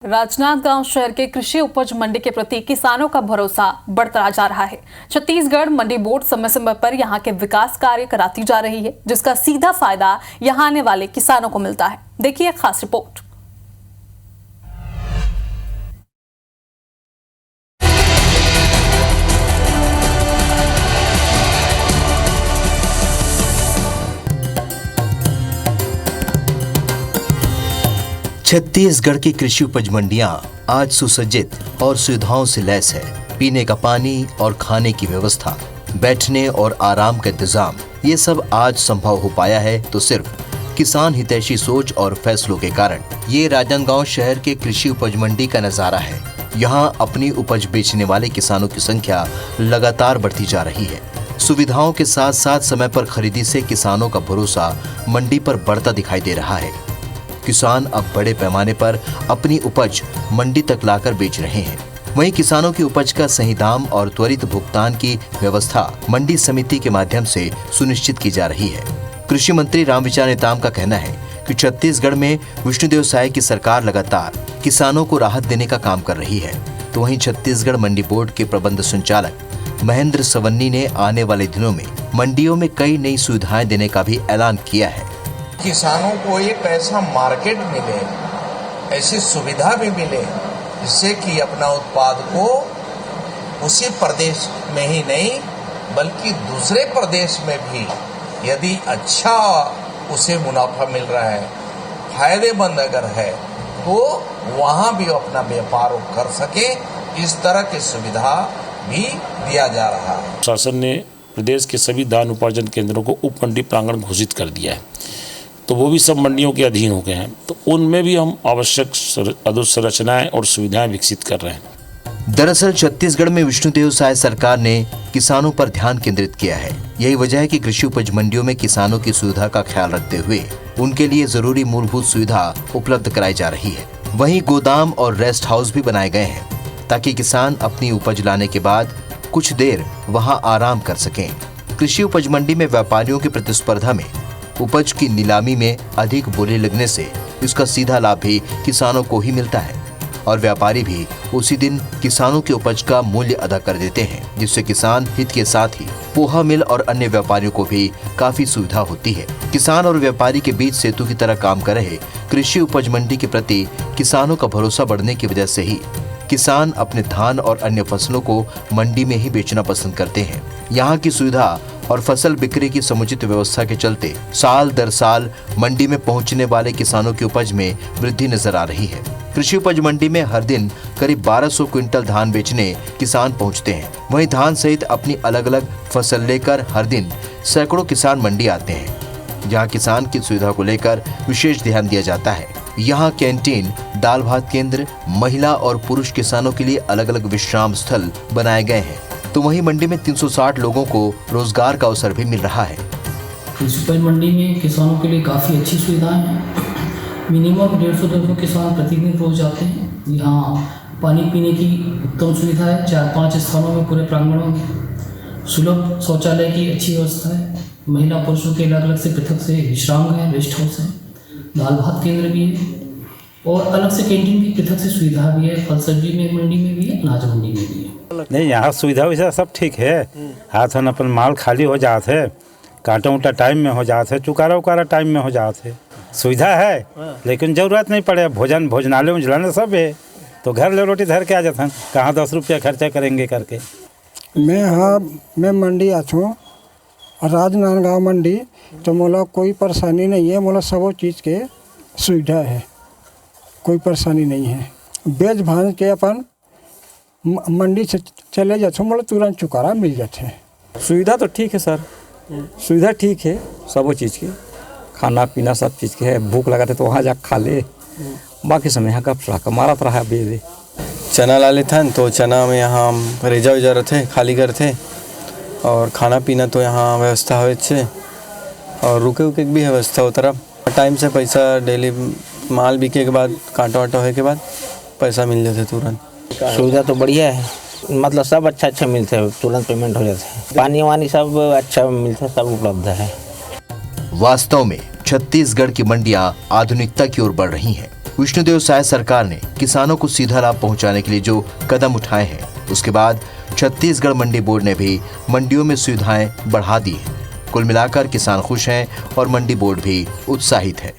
राजनांदगांव शहर के कृषि उपज मंडी के प्रति किसानों का भरोसा बढ़ता जा रहा है। छत्तीसगढ़ मंडी बोर्ड समय समय पर यहां के विकास कार्य कराती जा रही है, जिसका सीधा फायदा यहां आने वाले किसानों को मिलता है। देखिए खास रिपोर्ट। छत्तीसगढ़ की कृषि उपज मंडियां आज सुसज्जित और सुविधाओं से लैस है। पीने का पानी और खाने की व्यवस्था, बैठने और आराम का इंतजाम, ये सब आज संभव हो पाया है तो सिर्फ किसान हितैषी सोच और फैसलों के कारण। ये राजनांदगांव शहर के कृषि उपज मंडी का नजारा है। यहाँ अपनी उपज बेचने वाले किसानों की संख्या लगातार बढ़ती जा रही है। सुविधाओं के साथ साथ समय पर खरीदी से किसानों का भरोसा मंडी पर बढ़ता दिखाई दे रहा है। किसान अब बड़े पैमाने पर अपनी उपज मंडी तक लाकर बेच रहे हैं। वहीं किसानों की उपज का सही दाम और त्वरित भुगतान की व्यवस्था मंडी समिति के माध्यम से सुनिश्चित की जा रही है। कृषि मंत्री रामविचार नेताम का कहना है कि छत्तीसगढ़ में विष्णुदेव साय की सरकार लगातार किसानों को राहत देने का काम कर रही है। तो वहीं छत्तीसगढ़ मंडी बोर्ड के प्रबंध संचालक महेंद्र सवन्नी ने आने वाले दिनों में मंडियों में कई नई सुविधाएं देने का भी ऐलान किया है। किसानों को एक ऐसा मार्केट मिले, ऐसी सुविधा भी मिले, जिससे कि अपना उत्पाद को उसी प्रदेश में ही नहीं बल्कि दूसरे प्रदेश में भी यदि अच्छा उसे मुनाफा मिल रहा है, फायदेमंद अगर है, तो वहाँ भी अपना व्यापार कर सके, इस तरह की सुविधा भी दिया जा रहा है। शासन ने प्रदेश के सभी धान उपार्जन केंद्रों को उप मंडी प्रांगण घोषित कर दिया है, तो वो भी सब मंडियों के अधीन हो गए हैं। तो उनमें भी हम आवश्यक अधोसंरचनाएं और सुविधाएं विकसित कर रहे हैं। दरअसल छत्तीसगढ़ में विष्णुदेव साय सरकार ने किसानों पर ध्यान केंद्रित किया है। यही वजह है कि कृषि उपज मंडियों में किसानों की सुविधा का ख्याल रखते हुए उनके लिए जरूरी मूलभूत सुविधा उपलब्ध कराई जा रही है। वहीं गोदाम और रेस्ट हाउस भी बनाए गए हैं ताकि किसान अपनी उपज लाने के बाद कुछ देर वहाँ आराम कर सकें। कृषि उपज मंडी में व्यापारियों की प्रतिस्पर्धा में उपज की नीलामी में अधिक बोली लगने से इसका सीधा लाभ भी किसानों को ही मिलता है और व्यापारी भी उसी दिन किसानों की उपज का मूल्य अदा कर देते हैं, जिससे किसान हित के साथ ही पोहा मिल और अन्य व्यापारियों को भी काफी सुविधा होती है। किसान और व्यापारी के बीच सेतु की तरह काम कर रहे कृषि उपज मंडी के प्रति किसानों का भरोसा बढ़ने की वजह से ही किसान अपने धान और अन्य फसलों को मंडी में ही बेचना पसंद करते हैं। यहाँ की सुविधा और फसल बिक्री की समुचित व्यवस्था के चलते साल दर साल मंडी में पहुँचने वाले किसानों की उपज में वृद्धि नजर आ रही है। कृषि उपज मंडी में हर दिन करीब 1200 क्विंटल धान बेचने किसान पहुँचते हैं। वहीं धान सहित अपनी अलग अलग फसल लेकर हर दिन सैकड़ों किसान मंडी आते हैं, जहाँ किसान की सुविधा को लेकर विशेष ध्यान दिया जाता है। यहाँ कैंटीन, दाल भात केंद्र, महिला और पुरुष किसानों के लिए अलग अलग विश्राम स्थल बनाए गए हैं। तो वहीं मंडी में 360 लोगों को रोजगार का अवसर भी मिल रहा है। कृषि उपज मंडी में किसानों के लिए काफ़ी अच्छी सुविधाएं हैं। मिनिमम 150-200 किसान प्रतिदिन रोज आते हैं। यहाँ पानी पीने की उत्तम सुविधा है। 4-5 स्थानों में पूरे प्रांगणों में सुलभ शौचालय की अच्छी व्यवस्था है। महिला पुरुषों के अलग अलग से पृथक से विश्राम गृह, रेस्ट हाउस है, दाल भात केंद्र भी है और अलग से कैंटीन की पृथक से सुविधा भी है। फल सब्जी में मंडी में भी है, अनाज मंडी में भी है। नहीं, यहाँ सुविधा वैसा सब ठीक है। हाथ में अपन माल खाली हो जाते है, कांटा उटा टाइम में हो जाते है, चुकारा उकारा टाइम में हो जाते है। सुविधा है लेकिन जरूरत नहीं पड़े। भोजनालय उजलाना सब है, तो घर ले रोटी धर के आ जाते हैं। कहाँ 10 रुपया खर्चा करेंगे करके। मैं मंडी आछूँ राजनांदगांव मंडी, तो मोला कोई परेशानी नहीं है। मोला सब चीज़ के सुविधा है, कोई परेशानी नहीं है। बेच भांज के अपन मंडी से चले जाते, मोला तुरंत चुकारा मिल जाते हैं। सुविधा तो ठीक है सर, सुविधा ठीक है सब चीज़ की, खाना पीना सब चीज़ के है। भूख लगाते तो वहाँ जा खा ले, बाकी समय यहाँ का मारत रहा बेदे। चना ला लेते तो चना में यहाँ रेजा वेजा रहते खाली करते और खाना पीना तो यहाँ व्यवस्था हो अच्छे और रुके उके भी व्यवस्था हो तरफ। टाइम से पैसा डेली माल बिके के बाद कांटा वाटा होने के बाद पैसा मिल जाते तुरंत। सुविधा तो बढ़िया है, मतलब सब अच्छा मिलते है, तुरंत पेमेंट हो जाता है। पानी वानी सब अच्छा मिलता है, सब उपलब्ध है। वास्तव में छत्तीसगढ़ की मंडियां आधुनिकता की ओर बढ़ रही हैं। विष्णुदेव साय सरकार ने किसानों को सीधा लाभ पहुंचाने के लिए जो कदम उठाए हैं, उसके बाद छत्तीसगढ़ मंडी बोर्ड ने भी मंडियों में सुविधाएं बढ़ा दी हैं। कुल मिलाकर किसान खुश हैं और मंडी बोर्ड भी उत्साहित है।